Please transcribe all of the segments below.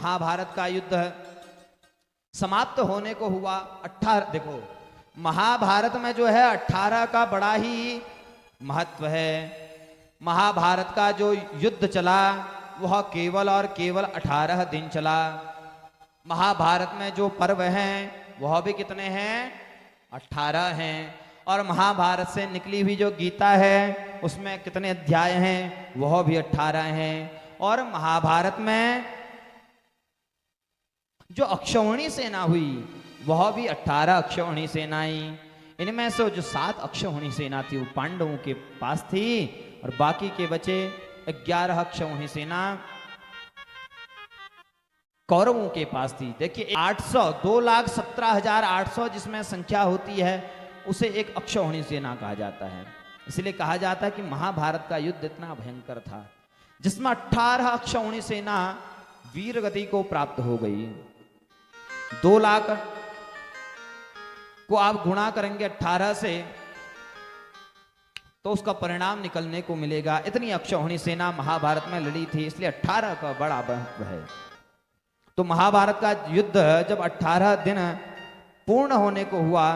महाभारत का युद्ध समाप्त होने को हुआ। 18 देखो महाभारत में जो है 18 का बड़ा ही महत्व है। महाभारत का जो युद्ध चला वह केवल और केवल 18 दिन चला। महाभारत में जो पर्व हैं वह भी कितने हैं? 18 हैं। और महाभारत से निकली हुई जो गीता है उसमें कितने अध्याय हैं? वह भी 18 हैं। और महाभारत में जो अक्षौहिणी सेना हुई वह भी 18 अक्षौहिणी सेनाएं। इनमें से जो 7 अक्षौहिणी सेना थी वो पांडवों के पास थी और बाकी के बचे 11 अक्षौहिणी सेना कौरवों के पास थी। देखिए 800 2,17,800 जिसमें संख्या होती है उसे एक अक्षौहिणी सेना कहा जाता है। इसलिए कहा जाता है कि महाभारत का युद्ध इतना भयंकर था जिसमें 18 अक्षौहिणी सेना वीर गति को प्राप्त हो गई। 2 लाख को आप गुणा करेंगे 18 से तो उसका परिणाम निकलने को मिलेगा। इतनी अक्षौहिणी सेना महाभारत में लड़ी थी, इसलिए 18 का बड़ा महत्व है। तो महाभारत का युद्ध जब 18 दिन पूर्ण होने को हुआ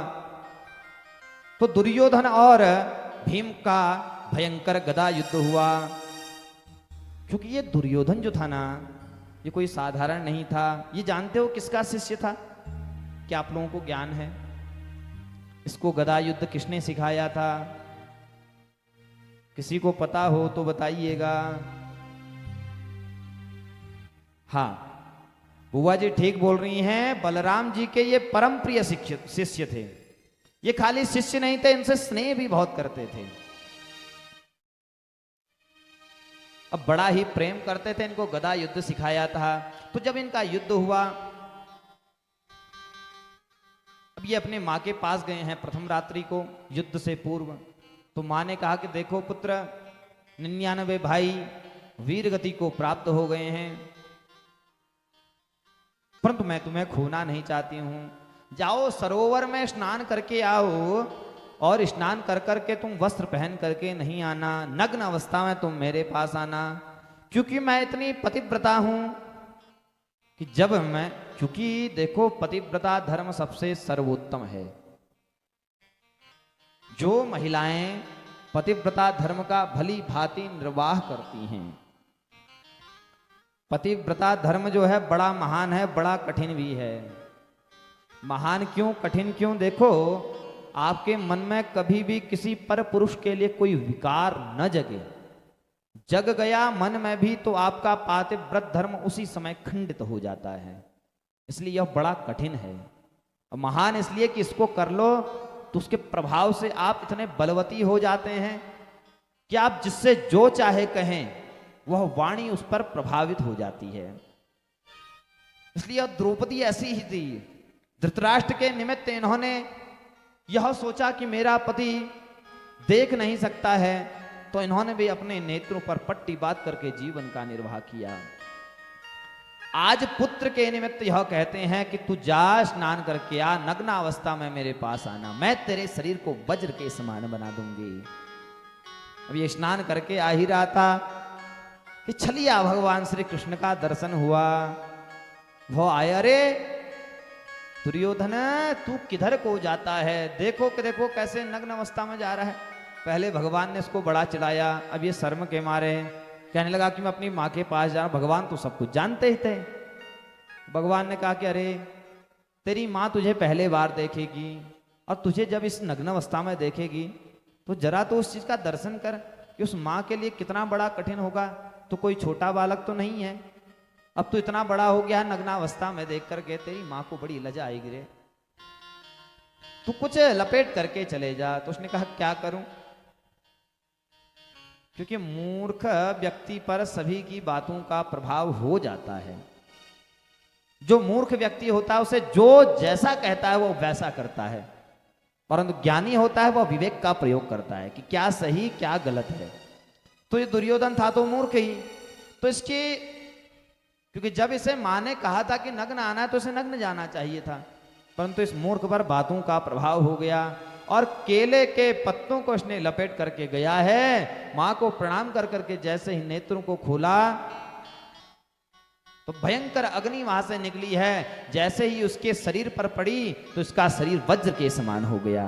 तो दुर्योधन और भीम का भयंकर गदा युद्ध हुआ। क्योंकि ये दुर्योधन जो था ना ये कोई साधारण नहीं था। ये जानते हो किसका शिष्य था? क्या आप लोगों को ज्ञान है? इसको गदा युद्ध किसने सिखाया था? किसी को पता हो तो बताइएगा। हाँ बुआ जी ठीक बोल रही हैं, बलराम जी के ये परम प्रिय शिष्य थे। ये खाली शिष्य नहीं थे, इनसे स्नेह भी बहुत करते थे। अब बड़ा ही प्रेम करते थे, इनको गदा युद्ध सिखाया था। तो जब इनका युद्ध हुआ अब ये अपने माँ के पास गए हैं प्रथम रात्रि को युद्ध से पूर्व। तो माँ ने कहा कि देखो पुत्र 99 भाई वीर गति को प्राप्त हो गए हैं, परंतु मैं तुम्हें खोना नहीं चाहती हूं। जाओ सरोवर में स्नान करके आओ और स्नान कर करके तुम वस्त्र पहन करके नहीं आना, नग्न अवस्था में तुम मेरे पास आना। क्योंकि मैं इतनी पतिव्रता हूं कि जब मैं, क्योंकि देखो पतिव्रता धर्म सबसे सर्वोत्तम है। जो महिलाएं पतिव्रता धर्म का भली भांति निर्वाह करती हैं, पतिव्रता धर्म जो है बड़ा महान है, बड़ा कठिन भी है। महान क्यों, कठिन क्यों? देखो आपके मन में कभी भी किसी पर पुरुष के लिए कोई विकार न जगे, जग गया मन में भी तो आपका पातिव्रत धर्म उसी समय खंडित हो जाता है। इसलिए यह बड़ा कठिन है। और महान इसलिए कि इसको कर लो तो उसके प्रभाव से आप इतने बलवती हो जाते हैं कि आप जिससे जो चाहे कहें वह वाणी उस पर प्रभावित हो जाती है। इसलिए द्रौपदी ऐसी ही थी। धृतराष्ट्र के निमित्त इन्होंने यह सोचा कि मेरा पति देख नहीं सकता है, तो इन्होंने भी अपने नेत्रों पर पट्टी बांध करके जीवन का निर्वाह किया। आज पुत्र के निमित्त यह कहते हैं कि तू जा स्नान करके आ, नग्न अवस्था में मेरे पास आना, मैं तेरे शरीर को वज्र के समान बना दूंगी। अब ये स्नान करके आ ही रहा था कि छलिया भगवान श्री कृष्ण का दर्शन हुआ। वो आए, अरे दुर्योधन तू किधर को जाता है? देखो कि देखो कैसे नग्न अवस्था में जा रहा है। पहले भगवान ने इसको बड़ा चिढ़ाया, अब ये शर्म के मारे कहने लगा कि मैं अपनी माँ के पास जा रहा हूं। भगवान तो सब कुछ जानते ही थे। भगवान ने कहा कि अरे तेरी माँ तुझे पहले बार देखेगी और तुझे जब इस नग्न अवस्था में देखेगी तो जरा तो उस चीज का दर्शन कर कि उस माँ के लिए कितना बड़ा कठिन होगा। तो कोई छोटा बालक तो नहीं है, अब तो इतना बड़ा हो गया नग्नावस्था में देख करके तेरी माँ को बड़ी लज्जा आएगी रे, तू कुछ लपेट करके चले जा। तो उसने कहा क्या करूं? क्योंकि मूर्ख व्यक्ति पर सभी की बातों का प्रभाव हो जाता है। जो मूर्ख व्यक्ति होता है उसे जो जैसा कहता है वो वैसा करता है, परंतु ज्ञानी होता है वह विवेक का प्रयोग करता है कि क्या सही क्या गलत है। तो ये दुर्योधन था तो मूर्ख ही। तो इसकी, क्योंकि जब इसे माँ ने कहा था कि नग्न आना है तो इसे नग्न जाना चाहिए था, परंतु इस मूर्ख पर बातों का प्रभाव हो गया और केले के पत्तों को इसने लपेट करके गया है। माँ को प्रणाम कर करके जैसे ही नेत्रों को खोला तो भयंकर अग्नि वहां से निकली है, जैसे ही उसके शरीर पर पड़ी तो इसका शरीर वज्र के समान हो गया।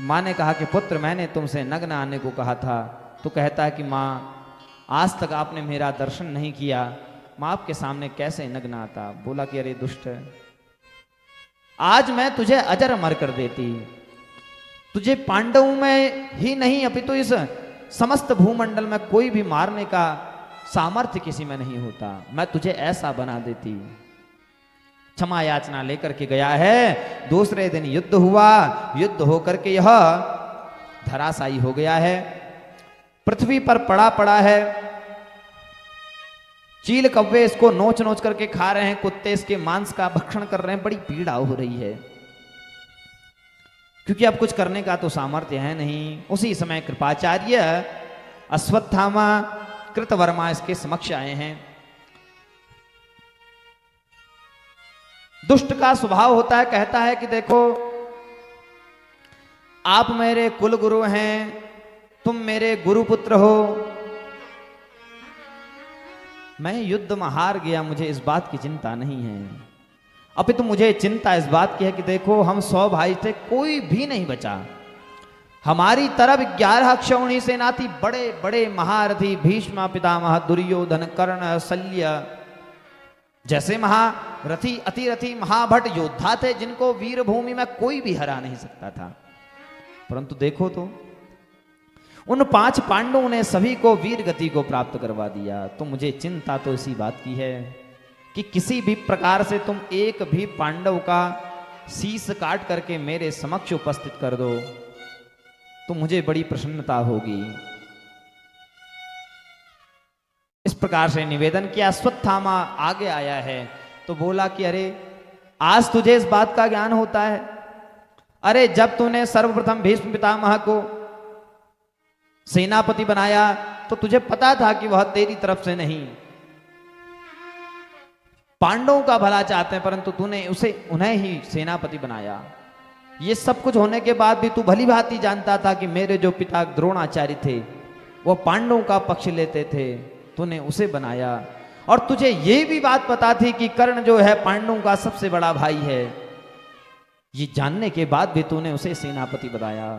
मां ने कहा कि पुत्र मैंने तुमसे नग्न आने को कहा था। तो कहता है कि मां आज तक आपने मेरा दर्शन नहीं किया, मां आपके सामने कैसे नग्न आता। बोला कि अरे दुष्ट, आज मैं तुझे अजर अमर कर देती, तुझे पांडवों में ही नहीं अपितु इस समस्त भूमंडल में कोई भी मारने का सामर्थ्य किसी में नहीं होता, मैं तुझे ऐसा बना देती। क्षमा याचना लेकर के गया है। दूसरे दिन युद्ध हुआ, युद्ध होकर के यह धराशायी हो गया है, पृथ्वी पर पड़ा पड़ा है। चील कव्वे इसको नोच नोच करके खा रहे हैं, कुत्ते इसके मांस का भक्षण कर रहे हैं, बड़ी पीड़ा हो रही है, क्योंकि अब कुछ करने का तो सामर्थ्य है नहीं। उसी समय कृपाचार्य अश्वत्थामा कृतवर्मा इसके समक्ष आए हैं। दुष्ट का स्वभाव होता है, कहता है कि देखो आप मेरे कुल गुरु हैं, तुम मेरे गुरुपुत्र हो, मैं युद्ध में हार गया, मुझे इस बात की चिंता नहीं है, अपितु मुझे चिंता इस बात की है कि देखो हम 100 भाई थे, कोई भी नहीं बचा। हमारी तरफ 11 अक्षौहिणी सेना थी, बड़े बड़े महारथी भीष्म पितामह दुर्योधन कर्ण शल्य जैसे महारथी अतिरथी महाभट योद्धा थे, जिनको वीर भूमि में कोई भी हरा नहीं सकता था। परंतु देखो तो उन 5 पांडवों ने सभी को वीर गति को प्राप्त करवा दिया। तो मुझे चिंता तो इसी बात की है कि किसी भी प्रकार से तुम एक भी पांडव का शीश काट करके मेरे समक्ष उपस्थित कर दो तो मुझे बड़ी प्रसन्नता होगी। इस प्रकार से निवेदन किया। अश्वत्थामा आगे आया है तो बोला कि अरे आज तुझे इस बात का ज्ञान होता है, अरे जब तूने सर्वप्रथम भीष्म पितामह को सेनापति बनाया तो तुझे पता था कि वह तेरी तरफ से नहीं, पांडवों का भला चाहते हैं, परंतु तूने उन्हें ही सेनापति बनाया। ये सब कुछ होने के बाद भी तू भली भांति जानता था कि मेरे जो पिता द्रोणाचार्य थे वो पांडवों का पक्ष लेते थे, तूने उसे बनाया। और तुझे ये भी बात पता थी कि कर्ण जो है पांडवों का सबसे बड़ा भाई है, ये जानने के बाद भी तूने उसे सेनापति बनाया।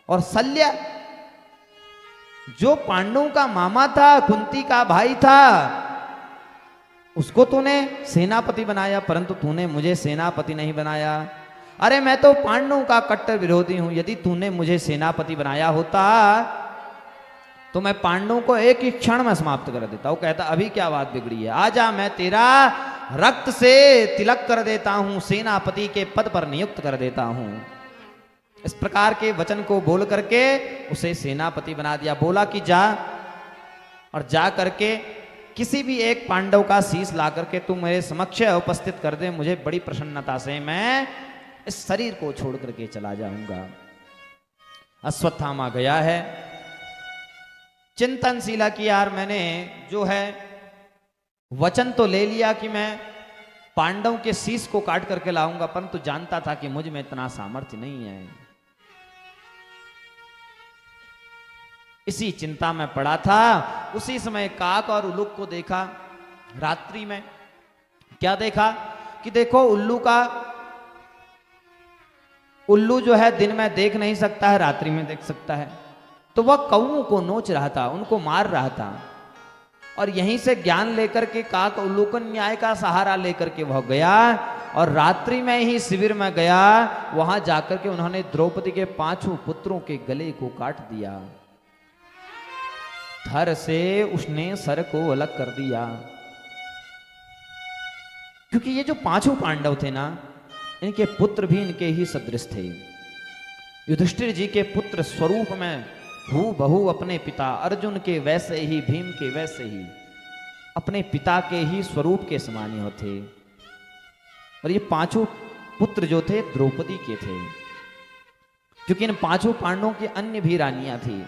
और शल्य जो पांडवों का मामा था, कुंती का भाई था, उसको तूने सेनापति बनाया, परंतु तूने मुझे सेनापति नहीं बनाया। अरे मैं तो पांडवों का कट्टर विरोधी हूं, यदि तूने मुझे सेनापति बनाया होता तो मैं पांडवों को एक ही क्षण में समाप्त कर देता। वो कहता अभी क्या बात बिगड़ी है, आजा मैं तेरा रक्त से तिलक कर देता हूं, सेनापति के पद पर नियुक्त कर देता हूं। इस प्रकार के वचन को बोल करके उसे सेनापति बना दिया। बोला कि जा और जा करके किसी भी एक पांडव का शीश ला करके तू मेरे समक्ष उपस्थित कर दे, मुझे बड़ी प्रसन्नता से मैं इस शरीर को छोड़ करके चला जाऊंगा। अश्वत्थामा गया है, चिंतनशीला कि यार मैंने जो है वचन तो ले लिया कि मैं पांडव के शीश को काट करके लाऊंगा, परंतु जानता था कि मुझ में इतना सामर्थ्य नहीं है। इसी चिंता में पड़ा था। उसी समय काक और उल्लू को देखा रात्रि में। क्या देखा कि देखो उल्लू जो है दिन में देख नहीं सकता है, रात्रि में देख सकता है। तो वह कौओं को नोच रहा था, उनको मार रहा था। और यहीं से ज्ञान लेकर के काक उल्लूकन न्याय का सहारा लेकर के वह गया और रात्रि में ही शिविर में गया। वहां जाकर के उन्होंने द्रौपदी के 5 पुत्रों के गले को काट दिया, धड़ से उसने सर को अलग कर दिया। क्योंकि ये जो 5 पांडव थे ना, इनके पुत्र भी इनके ही सदृश थे। युधिष्ठिर जी के पुत्र स्वरूप में हूबहू अपने पिता अर्जुन के वैसे ही, भीम के वैसे ही, अपने पिता के ही स्वरूप के समान ही थे। और ये 5 पुत्र जो थे द्रौपदी के थे, क्योंकि इन 5 पांडवों की अन्य भी रानियां थी।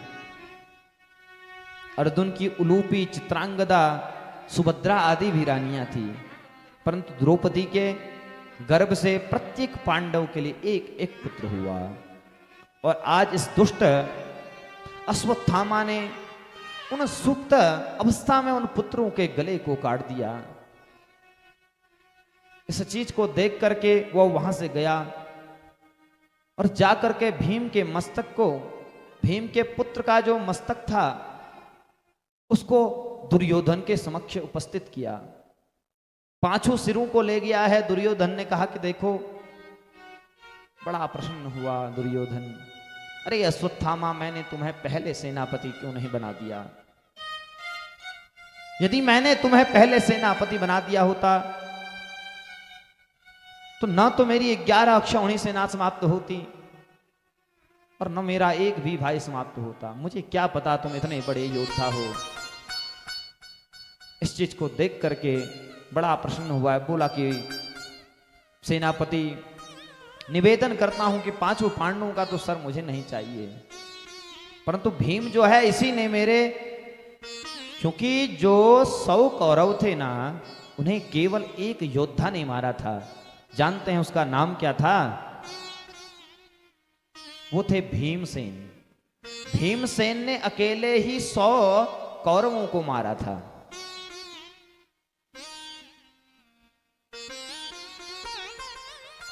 अर्जुन की उलूपी, चित्रांगदा, सुभद्रा आदि भी रानियां थी, परंतु द्रौपदी के गर्भ से प्रत्येक पांडव के लिए एक एक पुत्र हुआ। और आज इस दुष्ट अश्वत्थामा ने उन सुप्त अवस्था में उन पुत्रों के गले को काट दिया। इस चीज को देख करके वो वहां से गया और जाकर के भीम के मस्तक को, भीम के पुत्र का जो मस्तक था उसको दुर्योधन के समक्ष उपस्थित किया। 5 सिरों को ले गया है। दुर्योधन ने कहा कि देखो, बड़ा प्रसन्न हुआ दुर्योधन, अरे अश्वत्थामा, मैंने तुम्हें पहले सेनापति क्यों नहीं बना दिया? यदि मैंने तुम्हें पहले सेनापति बना दिया होता तो न तो मेरी 11 अक्षौहिणी सेना समाप्त होती और न मेरा एक भी भाई समाप्त होता। मुझे क्या पता तुम इतने बड़े योद्धा हो। इस चीज को देख करके बड़ा प्रसन्न हुआ है। बोला कि सेनापति, निवेदन करता हूं कि 5 पांडवों का तो सर मुझे नहीं चाहिए, परंतु भीम जो है इसी ने मेरे, क्योंकि जो 100 कौरव थे ना, उन्हें केवल एक योद्धा ने मारा था। जानते हैं उसका नाम क्या था? वो थे भीमसेन। भीमसेन ने अकेले ही 100 कौरवों को मारा था।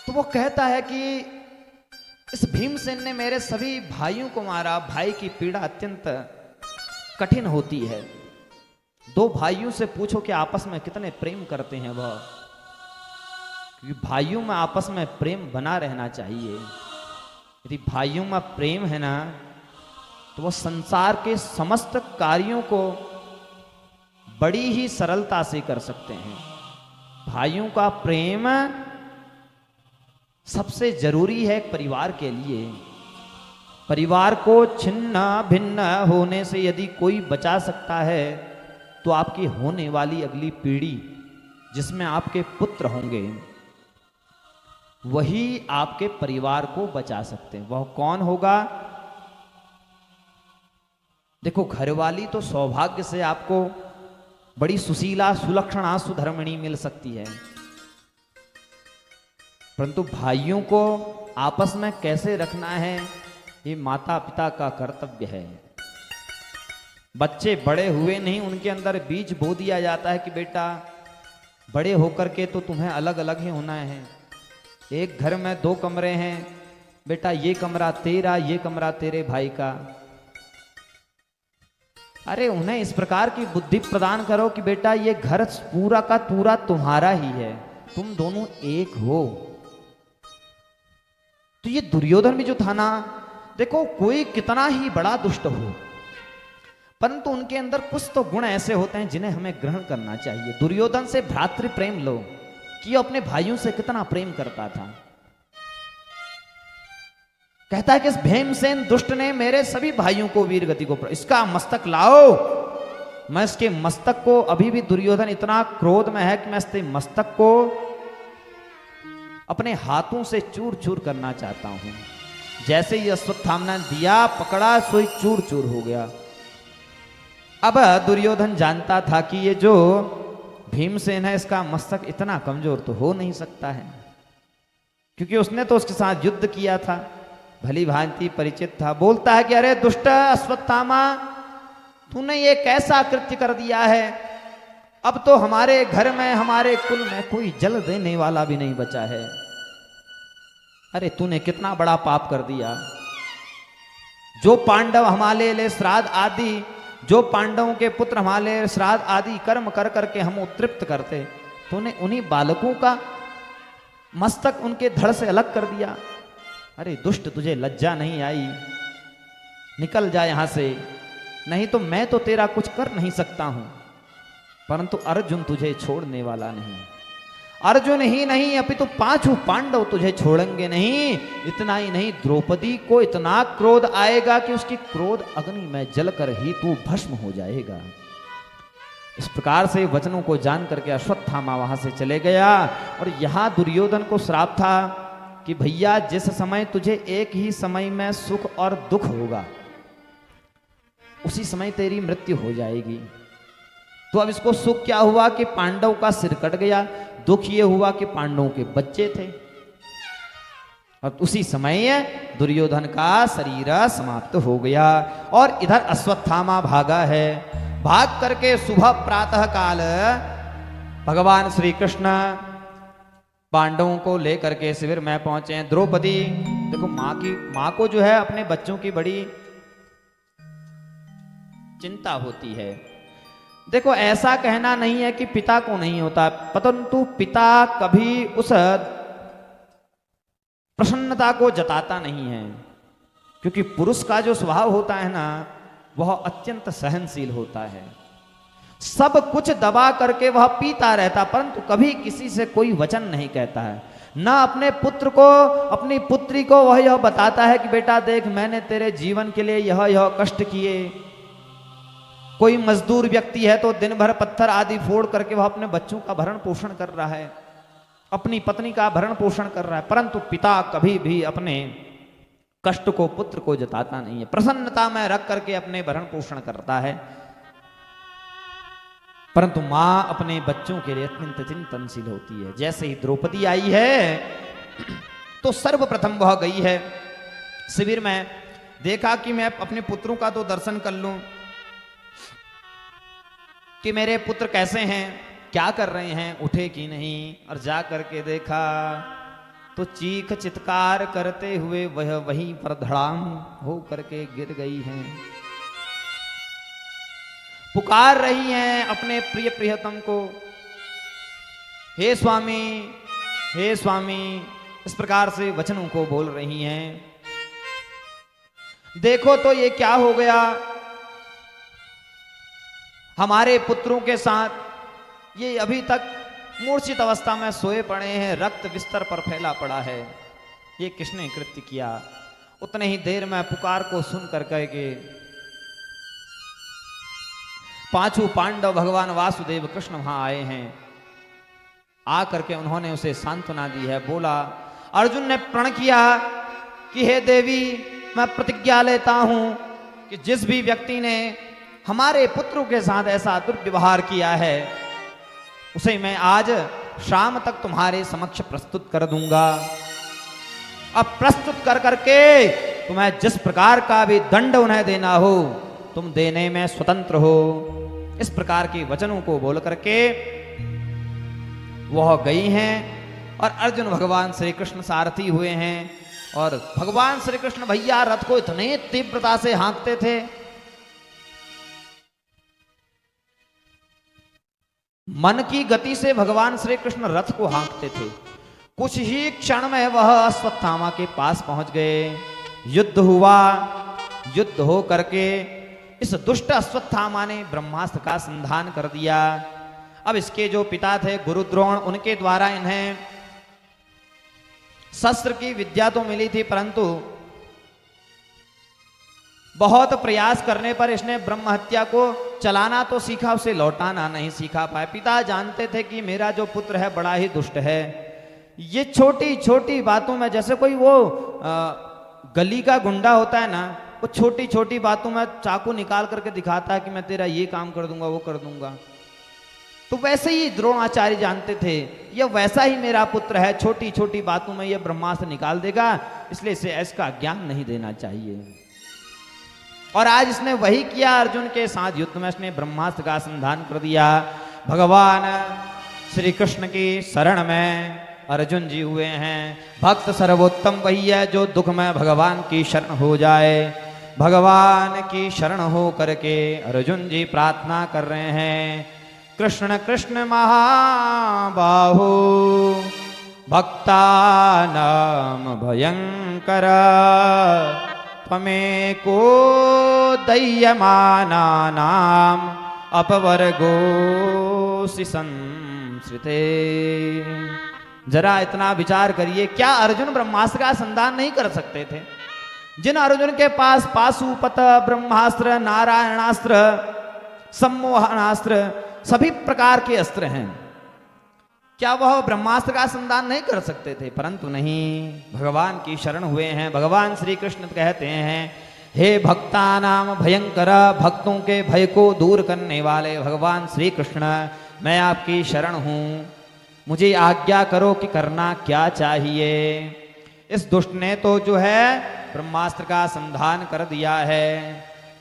तो वो कहता है कि इस भीमसेन ने मेरे सभी भाइयों को मारा। भाई की पीड़ा अत्यंत कठिन होती है। 2 भाइयों से पूछो कि आपस में कितने प्रेम करते हैं वह, क्योंकि भाइयों में आपस में प्रेम बना रहना चाहिए। यदि भाइयों में प्रेम है ना, तो वो संसार के समस्त कार्यों को बड़ी ही सरलता से कर सकते हैं। भाइयों का प्रेम सबसे जरूरी है परिवार के लिए। परिवार को छिन्न भिन्न होने से यदि कोई बचा सकता है तो आपकी होने वाली अगली पीढ़ी, जिसमें आपके पुत्र होंगे, वही आपके परिवार को बचा सकते हैं। वह कौन होगा? देखो, घरवाली तो सौभाग्य से आपको बड़ी सुशीला, सुलक्षणा, सुधर्मिणी मिल सकती है, परंतु भाइयों को आपस में कैसे रखना है, ये माता पिता का कर्तव्य है। बच्चे बड़े हुए नहीं, उनके अंदर बीज बो दिया जाता है कि बेटा, बड़े होकर के तो तुम्हें अलग अलग ही होना है। एक घर में 2 कमरे हैं, बेटा ये कमरा तेरा, ये कमरा तेरे भाई का। अरे उन्हें इस प्रकार की बुद्धि प्रदान करो कि बेटा ये घर पूरा का पूरा तुम्हारा ही है, तुम दोनों एक हो। तो ये दुर्योधन भी जो था ना, देखो कोई कितना ही बड़ा दुष्ट हो, परंतु उनके अंदर कुछ तो गुण ऐसे होते हैं जिन्हें हमें ग्रहण करना चाहिए। दुर्योधन से भ्रातृ प्रेम लो कि अपने भाइयों से कितना प्रेम करता था। कहता है कि इस भीमसेन दुष्ट ने मेरे सभी भाइयों को वीर गति को, इसका मस्तक लाओ, मैं इसके मस्तक को, अभी भी दुर्योधन इतना क्रोध में है कि मैं इसके मस्तक को अपने हाथों से चूर चूर करना चाहता हूं। जैसे ही अश्वत्थामा ने दिया, पकड़ा, सोई चूर चूर हो गया। अब दुर्योधन जानता था कि ये जो भीमसेन है, इसका मस्तक इतना कमजोर तो हो नहीं सकता है, क्योंकि उसने तो उसके साथ युद्ध किया था, भली भांति परिचित था। बोलता है कि अरे दुष्ट अश्वत्थामा, तूने ये कैसा कृत्य कर दिया है? अब तो हमारे घर में, हमारे कुल में कोई जल देने वाला भी नहीं बचा है। अरे तूने कितना बड़ा पाप कर दिया। जो पांडव हमारे लिए श्राद्ध आदि, जो पांडवों के पुत्र हमारे श्राद्ध आदि कर्म कर करके हम उत्तृप्त करते, तूने उन्हीं बालकों का मस्तक उनके धड़ से अलग कर दिया। अरे दुष्ट, तुझे लज्जा नहीं आई? निकल जा यहां से, नहीं तो मैं तो तेरा कुछ कर नहीं सकता हूं, परंतु अर्जुन तुझे छोड़ने वाला नहीं। अर्जुन ही नहीं, अपितु 5 पांडव तुझे छोड़ेंगे नहीं। इतना ही नहीं, द्रौपदी को इतना क्रोध आएगा कि उसकी क्रोध अग्नि में जलकर ही तू भस्म हो जाएगा। इस प्रकार से वचनों को जान करके अश्वत्थामा वहां से चले गया। और यहां दुर्योधन को श्राप था कि भैया, जिस समय तुझे एक ही समय में सुख और दुख होगा, उसी समय तेरी मृत्यु हो जाएगी। तो अब इसको सुख क्या हुआ कि पांडव का सिर कट गया, दुख ये हुआ कि पांडवों के बच्चे थे। और उसी समय दुर्योधन का शरीर समाप्त हो गया। और इधर अश्वत्थामा भागा है। भाग करके सुबह प्रातः काल भगवान श्री कृष्ण पांडवों को लेकर के शिविर में पहुंचे हैं। द्रौपदी देखो, माँ को जो है अपने बच्चों की बड़ी चिंता होती है। देखो, ऐसा कहना नहीं है कि पिता को नहीं होता, परंतु पिता कभी उस प्रसन्नता को जताता नहीं है, क्योंकि पुरुष का जो स्वभाव होता है ना, वह अत्यंत सहनशील होता है। सब कुछ दबा करके वह पीता रहता, परंतु कभी किसी से कोई वचन नहीं कहता है। ना अपने पुत्र को, अपनी पुत्री को वह यह बताता है कि बेटा देख, मैंने तेरे जीवन के लिए यह कष्ट किए। कोई मजदूर व्यक्ति है तो दिन भर पत्थर आदि फोड़ करके वह अपने बच्चों का भरण पोषण कर रहा है, अपनी पत्नी का भरण पोषण कर रहा है, परंतु पिता कभी भी अपने कष्ट को पुत्र को जताता नहीं है। प्रसन्नता में रख करके अपने भरण पोषण करता है, परंतु मां अपने बच्चों के लिए अत्यंत चिंतनशील होती है। जैसे ही द्रौपदी आई है तो सर्वप्रथम वह गई है शिविर में, देखा कि मैं अपने पुत्रों का तो दर्शन कर लूं कि मेरे पुत्र कैसे हैं, क्या कर रहे हैं, उठे कि नहीं। और जा करके देखा तो चीख चित्कार करते हुए वह वहीं पर धड़ाम हो करके गिर गई हैं। पुकार रही हैं अपने प्रिय प्रियतम को, हे स्वामी, हे स्वामी, इस प्रकार से वचनों को बोल रही हैं। देखो तो ये क्या हो गया, हमारे पुत्रों के साथ ये अभी तक मूर्छित अवस्था में सोए पड़े हैं, रक्त बिस्तर पर फैला पड़ा है, ये किसने कृत्य किया। उतने ही देर में पुकार को सुन कर कह के पांचों पांडव भगवान वासुदेव कृष्ण वहां आए हैं। आकर के उन्होंने उसे सांत्वना दी है। बोला, अर्जुन ने प्रण किया कि हे देवी, मैं प्रतिज्ञा लेता हूं कि जिस भी व्यक्ति ने हमारे पुत्रों के साथ ऐसा दुर्व्यवहार किया है उसे मैं आज शाम तक तुम्हारे समक्ष प्रस्तुत कर दूंगा। अब प्रस्तुत कर करके तुम्हें जिस प्रकार का भी दंड उन्हें देना हो तुम देने में स्वतंत्र हो। इस प्रकार के वचनों को बोल करके वह गई हैं और अर्जुन भगवान श्री कृष्ण सारथी हुए हैं। और भगवान श्री कृष्ण भैया रथ को इतने तीव्रता से हाँकते थे, मन की गति से भगवान श्री कृष्ण रथ को हाँकते थे। कुछ ही क्षण में वह अश्वत्थामा के पास पहुंच गए। युद्ध हुआ। युद्ध हो करके इस दुष्ट अश्वत्थामा ने ब्रह्मास्त्र का संधान कर दिया। अब इसके जो पिता थे गुरु द्रोण, उनके द्वारा इन्हें शस्त्र की विद्या तो मिली थी, परंतु बहुत प्रयास करने पर इसने ब्रह्म हत्या को चलाना तो सीखा, उसे लौटाना नहीं सीखा पाए। पिता जानते थे कि मेरा जो पुत्र है बड़ा ही दुष्ट है। ये छोटी छोटी बातों में, जैसे कोई वो गली का गुंडा होता है ना, वो छोटी छोटी बातों में चाकू निकाल करके दिखाता है कि मैं तेरा ये काम कर दूंगा, वो कर दूंगा। तो वैसे ही द्रोणाचार्य जानते थे यह वैसा ही मेरा पुत्र है, छोटी छोटी बातों में यह ब्रह्मास्त्र निकाल देगा, इसलिए इसे इसका ज्ञान नहीं देना चाहिए। और आज इसने वही किया। अर्जुन के साथ युद्ध में इसने ब्रह्मास्त्र का संधान कर दिया। भगवान श्री कृष्ण की शरण में अर्जुन जी हुए हैं। भक्त सर्वोत्तम वही है जो दुख में भगवान की शरण हो जाए। भगवान की शरण हो करके अर्जुन जी प्रार्थना कर रहे हैं, कृष्ण कृष्ण महाबाहो भक्तानाम भयंकर त्वमेको दह्यमानानाम अपवर्गोऽसि संसृते। जरा इतना विचार करिए, क्या अर्जुन ब्रह्मास्त्र का संधान नहीं कर सकते थे? जिन अर्जुन के पास पाशुपत, ब्रह्मास्त्र, नारायणास्त्र, सम्मोहनास्त्र, सभी प्रकार के अस्त्र हैं, क्या वह ब्रह्मास्त्र का संधान नहीं कर सकते थे? परंतु नहीं, भगवान की शरण हुए हैं। भगवान श्री कृष्ण कहते हैं, हे भक्तानाम भयंकर, भक्तों के भय को दूर करने वाले भगवान श्री कृष्ण, मैं आपकी शरण हूं, मुझे आज्ञा करो कि करना क्या चाहिए। इस दुष्ट ने तो जो है ब्रह्मास्त्र का संधान कर दिया है।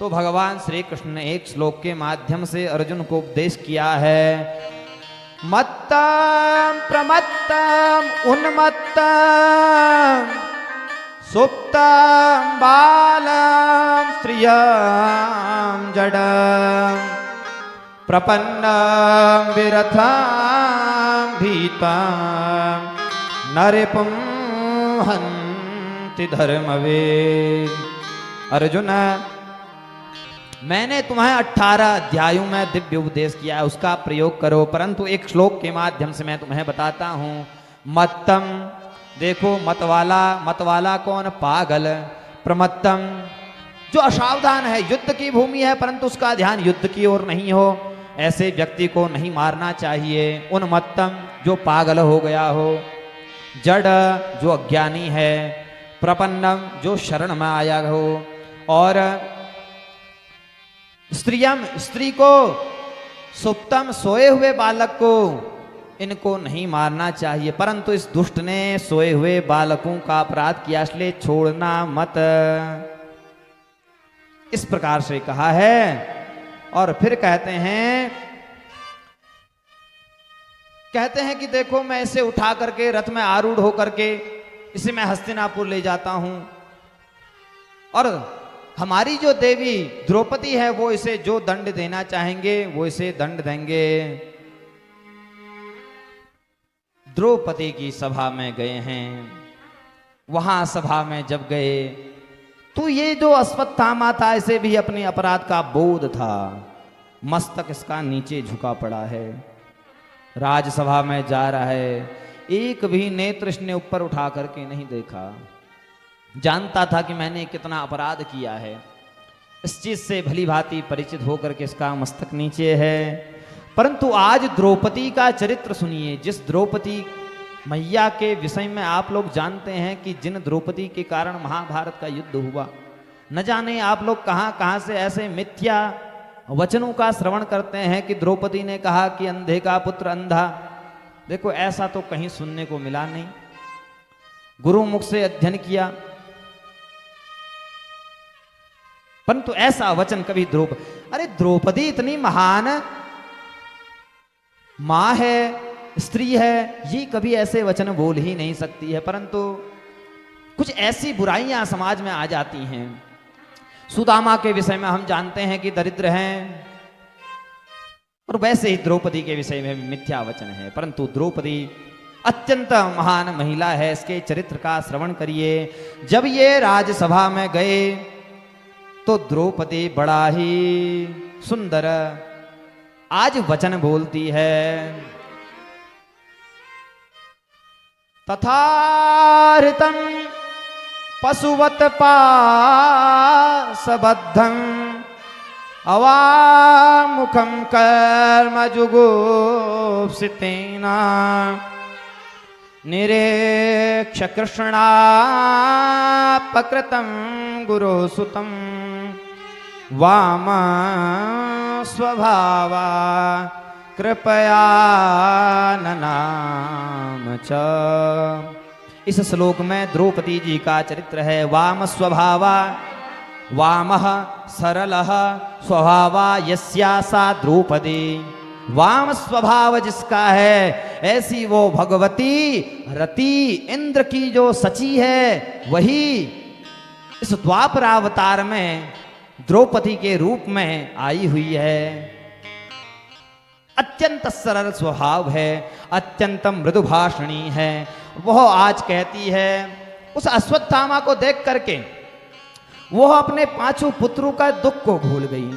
तो भगवान श्री कृष्ण ने एक श्लोक के माध्यम से अर्जुन को उपदेश किया है। मत्तम प्रमत्तम उन्मत्तम सुप्तम बालम स्त्रियम जडम प्रपन्नम विरथम भीतम नरिपुं हन्ति धर्मवेद। अर्जुन, मैंने तुम्हें 18 अध्यायों में दिव्य उपदेश किया है, उसका प्रयोग करो। परंतु एक श्लोक के माध्यम से मैं तुम्हें बताता हूं। मत्तम, देखो मतवाला कौन? पागल। प्रमत्तम, जो असावधान है, युद्ध की भूमि है परंतु उसका ध्यान युद्ध की ओर नहीं हो, ऐसे व्यक्ति को नहीं मारना चाहिए। उन्मत्तम, जो पागल हो गया हो। जड़, जो अज्ञानी है। प्रपन्नम, जो शरण में आया हो। और स्त्रियम, स्त्री को। सुप्तम, सोए हुए बालक को। इनको नहीं मारना चाहिए, परंतु इस दुष्ट ने सोए हुए बालकों का अपराध किया, इसलिए छोड़ना मत, इस प्रकार से कहा है। और फिर कहते हैं कि देखो मैं इसे उठा करके रथ में आरूढ़ होकर के इसे मैं हस्तिनापुर ले जाता हूं, और हमारी जो देवी द्रौपदी है वो इसे जो दंड देना चाहेंगे वो इसे दंड देंगे। द्रौपदी की सभा में गए हैं। वहां सभा में जब गए तो ये जो अश्वत्थामा था, इसे भी अपने अपराध का बोध था। मस्तक इसका नीचे झुका पड़ा है, राजसभा में जा रहा है, एक भी नेत्र इसने ऊपर उठा करके नहीं देखा। जानता था कि मैंने कितना अपराध किया है, इस चीज से भली भांति परिचित होकर के इसका मस्तक नीचे है। परंतु आज द्रौपदी का चरित्र सुनिए। जिस द्रौपदी मैया के विषय में आप लोग जानते हैं कि जिन द्रौपदी के कारण महाभारत का युद्ध हुआ, न जाने आप लोग कहां कहां से ऐसे मिथ्या वचनों का श्रवण करते हैं कि द्रौपदी ने कहा कि अंधे का पुत्र अंधा। देखो ऐसा तो कहीं सुनने को मिला नहीं। गुरु मुख से अध्ययन किया, परंतु ऐसा वचन कभी अरे द्रौपदी इतनी महान मां है, स्त्री है, ये कभी ऐसे वचन बोल ही नहीं सकती है। परंतु कुछ ऐसी बुराइयां समाज में आ जाती हैं। सुदामा के विषय में हम जानते हैं कि दरिद्र हैं, और वैसे ही द्रौपदी के विषय में भी मिथ्या वचन है। परंतु द्रौपदी अत्यंत महान महिला है, इसके चरित्र का श्रवण करिए। जब ये राजसभा में गए तो द्रौपदी बड़ा ही सुंदर आज वचन बोलती है। तथाहृतं पशुवत पाशबद्धं अवामुखं कर्म जुगुप्सितेन निरेक्ष कृष्णापकृतं गुरुसुतं वाम स्वभावा कृपया ननाम च। इस श्लोक में द्रौपदी जी का चरित्र है। वाम स्वभावा, वामः सरलः स्वभावा यस्या सा द्रौपदी। वाम स्वभाव जिसका है, ऐसी वो भगवती रति इंद्र की जो सची है, वही इस द्वापरावतार में द्रौपदी के रूप में आई हुई है। अत्यंत सरल स्वभाव है, अत्यंत मृदुभाषणी है। वह आज कहती है, उस अश्वत्थामा को देख करके वह अपने 5 पुत्रों का दुख को भूल गई।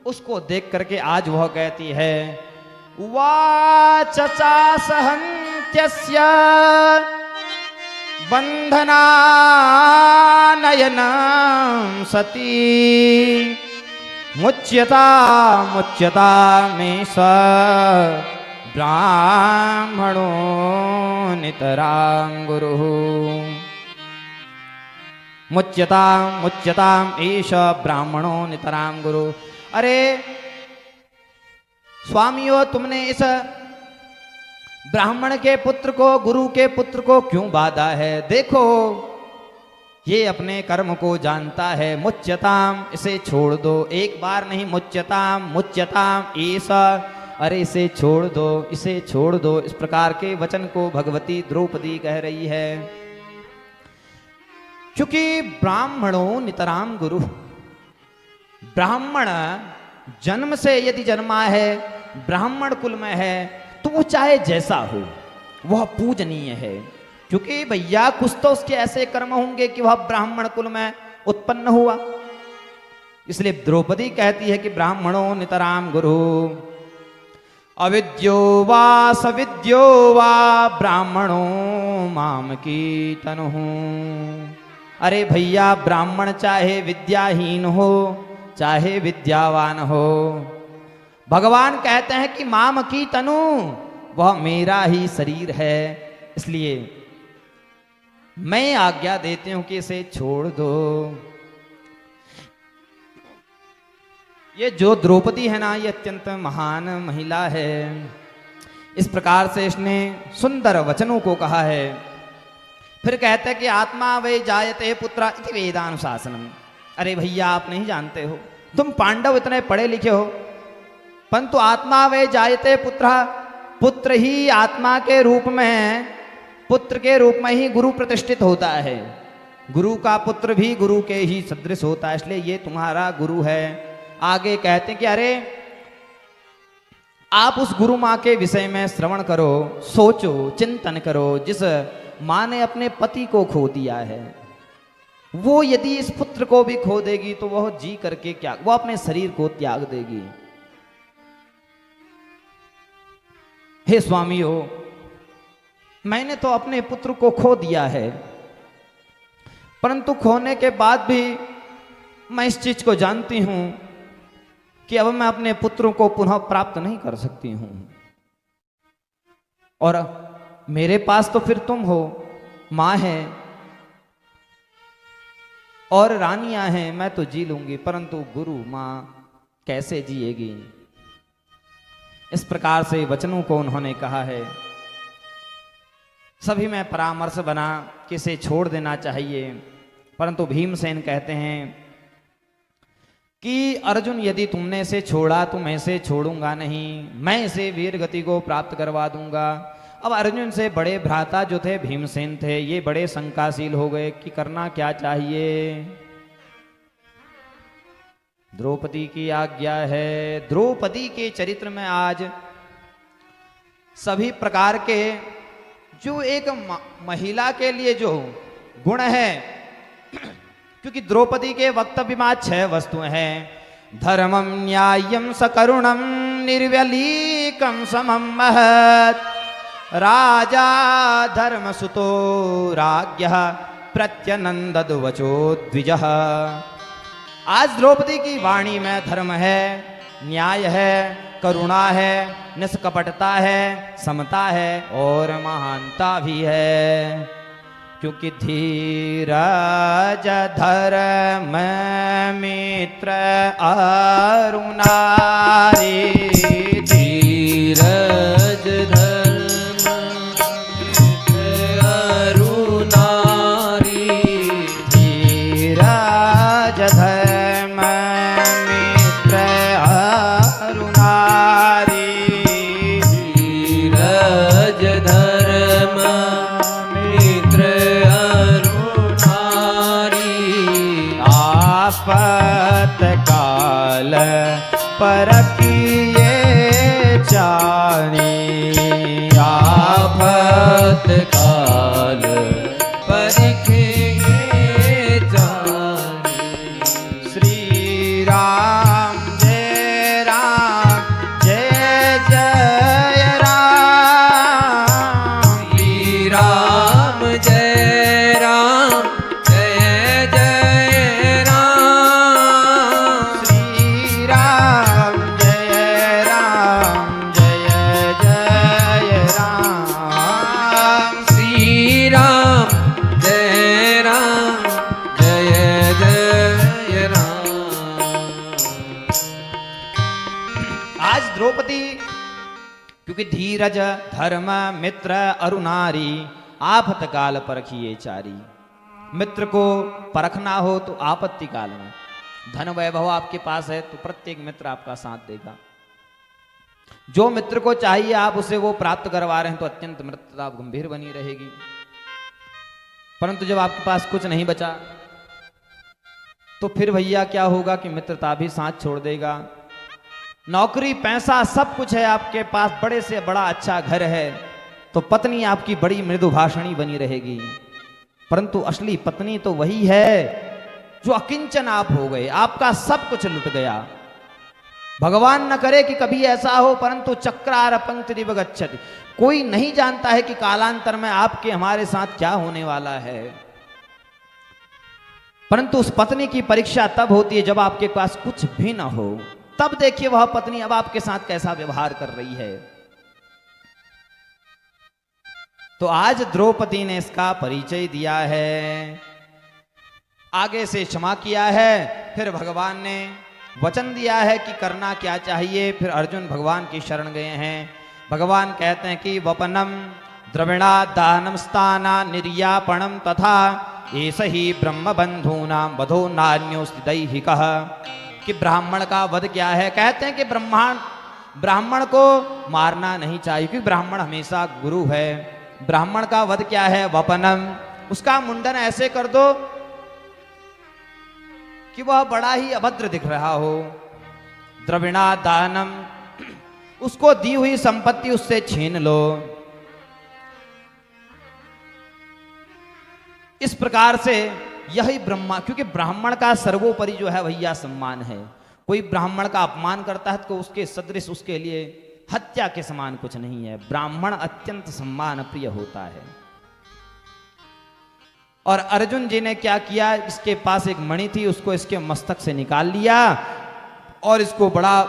उसको देख करके आज वह कहती है, वाचचा सहन्त्यस्य बंधनानयनं सती मुच्यता में स ब्राह्मणो नितरां गुरुः। मुच्यताम ईश ब्राह्मणो नितरां गुरु। अरे स्वामियों, तुमने इस ब्राह्मण के पुत्र को, गुरु के पुत्र को क्यों बाधा है? देखो ये अपने कर्म को जानता है। मुच्यताम, इसे छोड़ दो। एक बार नहीं, मुच्यताम मुच्यताम ऐसा, अरे इसे छोड़ दो, इसे छोड़ दो। इस प्रकार के वचन को भगवती द्रौपदी कह रही है। क्योंकि ब्राह्मणों नितराम गुरु, ब्राह्मण जन्म से यदि जन्मा है, ब्राह्मण कुल में है, तो वो चाहे जैसा हो वह पूजनीय है। क्योंकि भैया कुछ तो उसके ऐसे कर्म होंगे कि वह ब्राह्मण कुल में उत्पन्न हुआ। इसलिए द्रौपदी कहती है कि ब्राह्मणों नितराम गुरु, अविद्यो वा सविद्यो वा ब्राह्मणों माम की तनु। अरे भैया ब्राह्मण चाहे विद्याहीन हो चाहे विद्यावान हो, भगवान कहते हैं कि माम की तनु, वह मेरा ही शरीर है। इसलिए मैं आज्ञा देती हूं कि इसे छोड़ दो। ये जो द्रौपदी है ना, ये अत्यंत महान महिला है। इस प्रकार से इसने सुंदर वचनों को कहा है। फिर कहते हैं कि आत्मा वे जायते पुत्रा इति वेदानुशासनम। अरे भैया आप नहीं जानते हो, तुम पांडव इतने पढ़े लिखे हो, परंतु आत्मा वे जायते पुत्रा, पुत्र ही आत्मा के रूप में, पुत्र के रूप में ही गुरु प्रतिष्ठित होता है। गुरु का पुत्र भी गुरु के ही सदृश होता है, इसलिए ये तुम्हारा गुरु है। आगे कहते हैं कि अरे आप उस गुरु माँ के विषय में श्रवण करो, सोचो, चिंतन करो। जिस माँ ने अपने पति को खो दिया है, वो यदि इस पुत्र को भी खो देगी तो वह जी करके क्या, वो अपने शरीर को त्याग देगी। हे स्वामी हो, मैंने तो अपने पुत्र को खो दिया है, परंतु खोने के बाद भी मैं इस चीज को जानती हूं कि अब मैं अपने पुत्रों को पुनः प्राप्त नहीं कर सकती हूं। और मेरे पास तो फिर तुम हो, मां है और रानियां हैं, मैं तो जी लूंगी, परंतु गुरु मां कैसे जिएगी। इस प्रकार से वचनों को उन्होंने कहा है। सभी में परामर्श बना कि इसे छोड़ देना चाहिए, परंतु भीमसेन कहते हैं कि अर्जुन यदि तुमने इसे छोड़ा तो मैं इसे छोड़ूंगा नहीं, मैं इसे वीर गति को प्राप्त करवा दूंगा। अब अर्जुन से बड़े भ्राता जो थे भीमसेन थे, ये बड़े शंकाशील हो गए कि करना क्या चाहिए। द्रौपदी की आज्ञा है। द्रौपदी के चरित्र में आज सभी प्रकार के जो एक महिला के लिए जो गुण है, क्योंकि द्रौपदी के वक्तव्य में 6 वस्तुएं हैं। धर्मम न्याय्यम सकरुणम निर्व्यलीकम समम महत्, राजा धर्मसुतो राज्ञः प्रत्यनंदद वचो द्विजः। आज द्रौपदी की वाणी में धर्म है, न्याय है, करुणा है, निष्कपटता है, समता है और महानता भी है। क्योंकि धीरज धर्म मित्र अरुणारी, धीरज धर्म मित्र अरुणारी, धीरज धर्म मित्र अरुणारी, धीरज धर्म मित्र अरुणारी, आफत काल परखिए जानी, आफत काल परखिए जानी। श्री राम जय राम जय जय राम, श्री राम जय राम जय जय राम, श्री राम जय राम जय जय राम, श्री राम जय राम जय जय राम। आज द्रौपदी क्योंकि धीरज धर्म मित्र अरुणारी, आफत काल परखिए चारी, मित्र को परखना हो तो आपत्ति काल में, धन वैभव आपके पास है तो प्रत्येक मित्र आपका साथ देगा। जो मित्र को चाहिए आप उसे वो प्राप्त करवा रहे हैं तो अत्यंत मित्रता गंभीर बनी रहेगी। परंतु जब आपके पास कुछ नहीं बचा तो फिर भैया क्या होगा कि मित्रता भी साथ छोड़ देगा। नौकरी पैसा सब कुछ है आपके पास, बड़े से बड़ा अच्छा घर है, तो पत्नी आपकी बड़ी मृदु भाषणी बनी रहेगी, परंतु असली पत्नी तो वही है जो अकिंचन आप हो गए, आपका सब कुछ लुट गया। भगवान न करे कि कभी ऐसा हो, परंतु चक्रार पंक्ति गच्छति, कोई नहीं जानता है कि कालांतर में आपके हमारे साथ क्या होने वाला है। परंतु उस पत्नी की परीक्षा तब होती है जब आपके पास कुछ भी ना हो, तब देखिए वह पत्नी अब आपके साथ कैसा व्यवहार कर रही है। तो आज द्रौपदी ने इसका परिचय दिया है, आगे से क्षमा किया है, फिर भगवान ने वचन दिया है कि करना क्या चाहिए। फिर अर्जुन भगवान की शरण गए हैं। भगवान कहते हैं कि वपनम द्रविणा दानम स्थाना निर्यापणम तथा ऐस ही ब्रह्म बंधूनां वधो नान्योस्तिदैहिकः, कि ब्राह्मण का वध क्या है। कहते हैं कि ब्राह्मण को मारना नहीं चाहिए क्योंकि ब्राह्मण हमेशा गुरु है। ब्राह्मण का वध क्या है, वपनम, उसका मुंडन ऐसे कर दो कि वह बड़ा ही अभद्र दिख रहा हो। द्रविणा दानम, उसको दी हुई संपत्ति उससे छीन लो। इस प्रकार से यही ब्रह्मा, क्योंकि ब्राह्मण का सर्वोपरि जो है भैया सम्मान है। कोई ब्राह्मण का अपमान करता है तो उसके सदृश उसके लिए हत्या के समान कुछ नहीं है। ब्राह्मण अत्यंत सम्मान प्रिय होता है। और अर्जुन जी ने क्या किया, इसके पास एक मणि थी, उसको इसके मस्तक से निकाल लिया और इसको बड़ा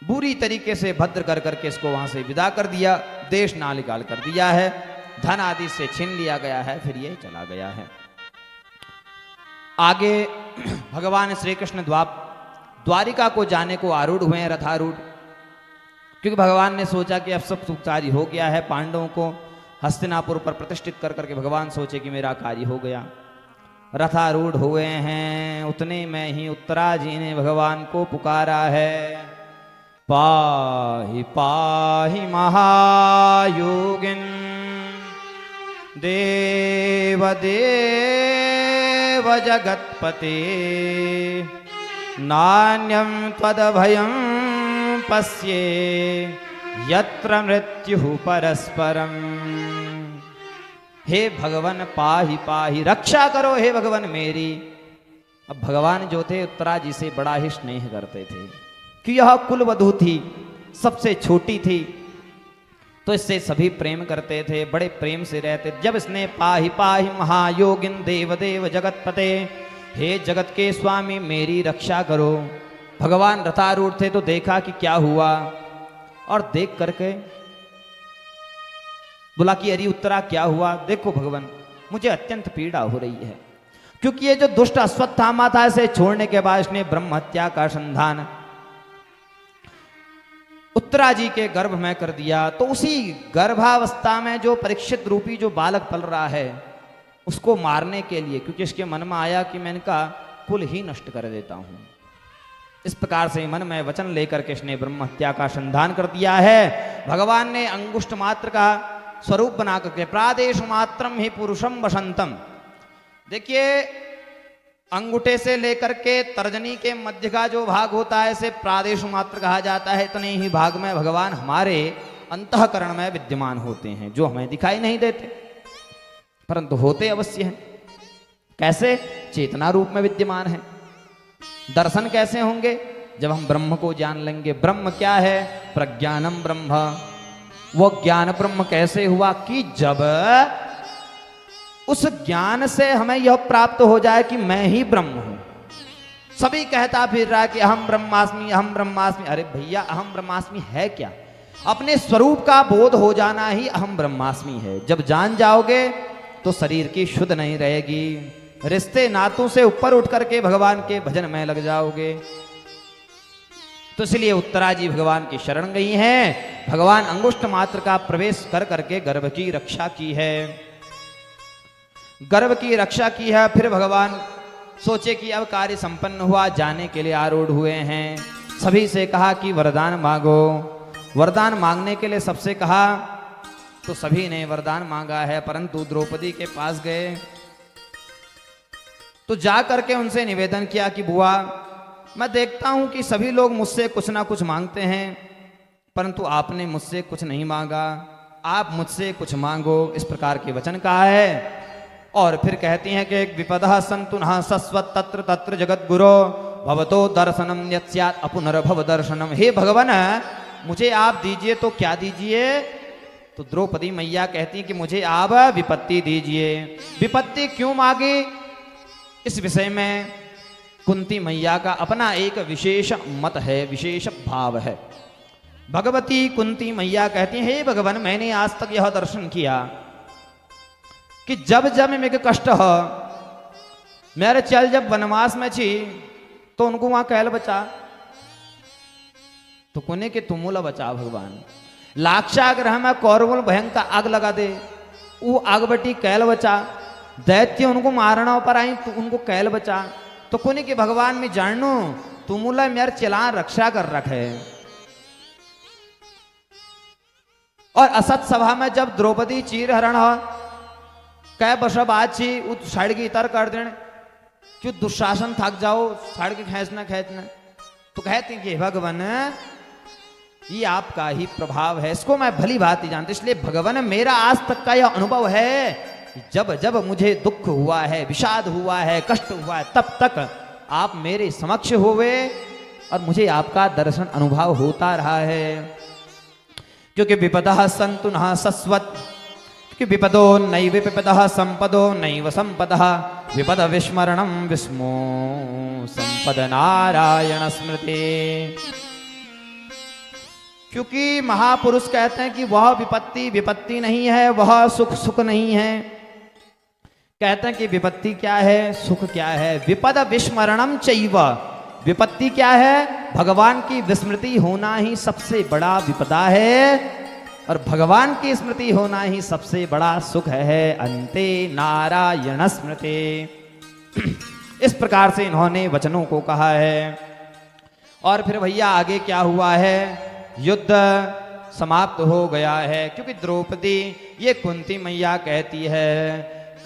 बुरी तरीके से भद्र कर करके इसको वहां से विदा कर दिया, देश ना निकाल कर दिया है, धन आदि से छीन लिया गया है, फिर ये चला गया है। आगे भगवान श्री कृष्ण द्वारिका को जाने को आरूढ़ हुए हैं, रथारूढ़, क्योंकि भगवान ने सोचा कि अब सब सुख कार्य हो गया है, पांडवों को हस्तिनापुर पर प्रतिष्ठित कर करके भगवान सोचे कि मेरा कार्य हो गया। रथारूढ़ हुए हैं, उतने में ही उत्तरा जी ने भगवान को पुकारा है, पाहि पाहि महायोगिन देव देव जगत्पते, नान्यं त्वदभयं पश्ये यत्र मृत्युः परस्परम। हे भगवान पाहि पाहि, रक्षा करो हे भगवान मेरी। अब भगवान जो थे उत्तरा जी से बड़ा ही स्नेह करते थे कि यह कुलवधू थी, सबसे छोटी थी, तो इससे सभी प्रेम करते थे, बड़े प्रेम से रहते। जब इसने पाहि पाहि महायोगिन देव देव जगतपते, हे जगत के स्वामी मेरी रक्षा करो। भगवान रथारूढ़ थे तो देखा कि क्या हुआ, और देख करके बोला कि अरे उत्तरा क्या हुआ, देखो भगवान मुझे अत्यंत पीड़ा हो रही है, क्योंकि ये जो दुष्ट अश्वत्थामा था इसे छोड़ने के बाद इसने ब्रह्म हत्या का संधान उत्तरा जी के गर्भ में कर दिया। तो उसी गर्भावस्था में जो परीक्षित रूपी जो बालक पल रहा है उसको मारने के लिए, क्योंकि इसके मन में आया कि मैं इनका कुल ही नष्ट कर देता हूं, इस प्रकार से मन में वचन लेकर के इसने ब्रह्म हत्या का संधान कर दिया है। भगवान ने अंगुष्ठ मात्र का स्वरूप बना करके प्रादेश मात्रम ही पुरुषम वसंतम, देखिए अंगूठे से लेकर के तर्जनी के मध्य का जो भाग होता है इसे प्रादेश मात्र कहा जाता है। इतने ही भाग में भगवान हमारे अंतःकरण में विद्यमान होते हैं, जो हमें दिखाई नहीं देते परंतु होते अवश्य हैं। कैसे? चेतना रूप में विद्यमान है। दर्शन कैसे होंगे? जब हम ब्रह्म को जान लेंगे। ब्रह्म क्या है? प्रज्ञानम ब्रह्म। वो ज्ञान ब्रह्म कैसे हुआ कि जब उस ज्ञान से हमें यह प्राप्त हो जाए कि मैं ही ब्रह्म हूं। सभी कहता फिर रहा है कि अहम ब्रह्मास्मि अहम ब्रह्मास्मि। अरे भैया अहम ब्रह्मास्मि है क्या? अपने स्वरूप का बोध हो जाना ही अहम ब्रह्मास्मि है। जब जान जाओगे तो शरीर की शुद्ध नहीं रहेगी, रिश्ते नातों से ऊपर उठ करके भगवान के भजन में लग जाओगे। तो इसलिए उत्तरा जी भगवान की शरण गई हैं। भगवान अंगुष्ठ मात्र का प्रवेश कर करके गर्भ की रक्षा की है। गर्भ की रक्षा की है। फिर भगवान सोचे कि अब कार्य संपन्न हुआ, जाने के लिए आरूढ़ हुए हैं। सभी से कहा कि वरदान मांगो। वरदान मांगने के लिए सबसे कहा, तो सभी ने वरदान मांगा है, परंतु द्रौपदी के पास गए तो जा करके उनसे निवेदन किया कि बुआ, मैं देखता हूं कि सभी लोग मुझसे कुछ ना कुछ मांगते हैं, परंतु आपने मुझसे कुछ नहीं मांगा, आप मुझसे कुछ मांगो। इस प्रकार के वचन कहा है। और फिर कहती हैं कि विपदा संतु न सस्वत तत्र तत्र जगत गुरो भवतो दर्शनम यत्स्यात् अपुनर्भव दर्शनम। हे भगवान, मुझे आप दीजिए तो क्या दीजिए? तो द्रौपदी मैया कहती कि मुझे आप विपत्ति दीजिए। विपत्ति क्यों मांगी, इस विषय में कुंती मैया का अपना एक विशेष मत है, विशेष भाव है। भगवती कुंती मैया कहती है, हे भगवान, मैंने आज तक यह दर्शन किया कि जब जब मेरे कष्ट हो, मेरे चल जब वनवास में छी तो उनको वहां कैल बचा, तो कोने के तुमुला बचा भगवान। लाक्षाग्रह में कौरवल भयंकर आग लगा दे, वो आग बटी कैल बचा। दैत्य उनको मारना पर आई तो उनको कैल बचा। तो कोने के भगवान में जानू तुमुला मेरे चलान रक्षा कर रखे। और असत सभा में जब द्रौपदी चीर हरण हो कै बशब आज छी उस साइड की इतर कर देने, क्यों दुशासन थक जाओ साइड के खींचना खींचना, तो कहते हैं कि भगवान ये आपका ही प्रभाव है, इसको मैं भली बात ही जानती। इसलिए भगवान मेरा आज तक का यह अनुभव है कि जब जब मुझे दुख हुआ है, विषाद हुआ है, कष्ट हुआ है, तब तक आप मेरे समक्ष हुए और मुझे आपका दर्शन अनुभव होता रहा है। क्योंकि विपदा संतु न सस्वत, कि विपदो नैव विपदः संपदो नैव संपदः विपद विस्मरणं विस्मो संपद नारायण स्मृति। क्योंकि महापुरुष कहते हैं कि वह विपत्ति विपत्ति नहीं है, वह सुख सुख नहीं है। कहते हैं कि विपत्ति क्या है, सुख क्या है। विपद विस्मरणम चैव, विपत्ति क्या है, भगवान की विस्मृति होना ही सबसे बड़ा विपदा है, और भगवान की स्मृति होना ही सबसे बड़ा सुख है। अंते नारायण स्मृति। इस प्रकार से इन्होंने वचनों को कहा है। और फिर भैया आगे क्या हुआ है, युद्ध समाप्त हो गया है। क्योंकि द्रौपदी ये कुंती मैया कहती है,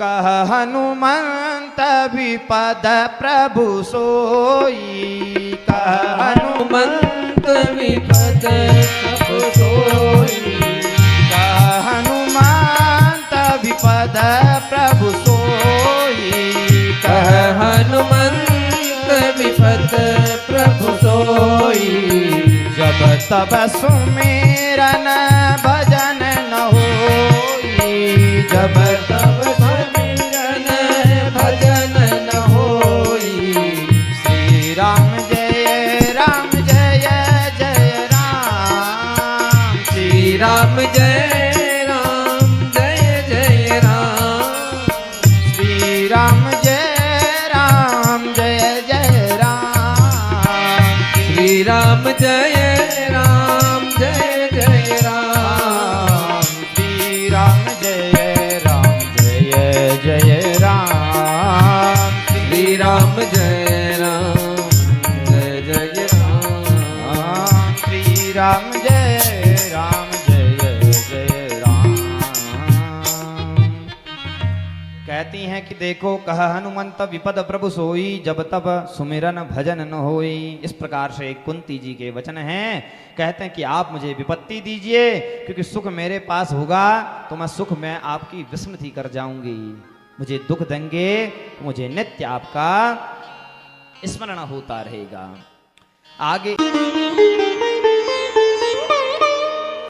कह हनुमंत विपद प्रभु सोई, कह हनुमंत विपद प्रभु सोई, कह हनुमंत विपद प्रभु सोई, कह हनुमंत विपद प्रभु सोई। जब तब सुमिरन भजन न होई, जब तब सुमिरन भजन न होई। श्री राम जय राम जय जय राम, श्री राम जय राम जय जय राम, श्री राम जय राम जय जय राम, श्री राम जय राम जय जय राम, श्री राम जय राम जय जय राम, श्री राम जय राम जय जय राम, श्री राम जय राम जय जय राम। कहती हैं कि देखो, कह हनुमंत विपद प्रभु सोई, जब तब सुमिरन भजन न होई। इस प्रकार से कुंती जी के वचन हैं। कहते हैं कि आप मुझे विपत्ति दीजिए, क्योंकि सुख मेरे पास होगा तो मैं सुख में आपकी विस्मृति कर जाऊंगी। मुझे दुख देंगे तो मुझे नित्य आपका स्मरण होता रहेगा। आगे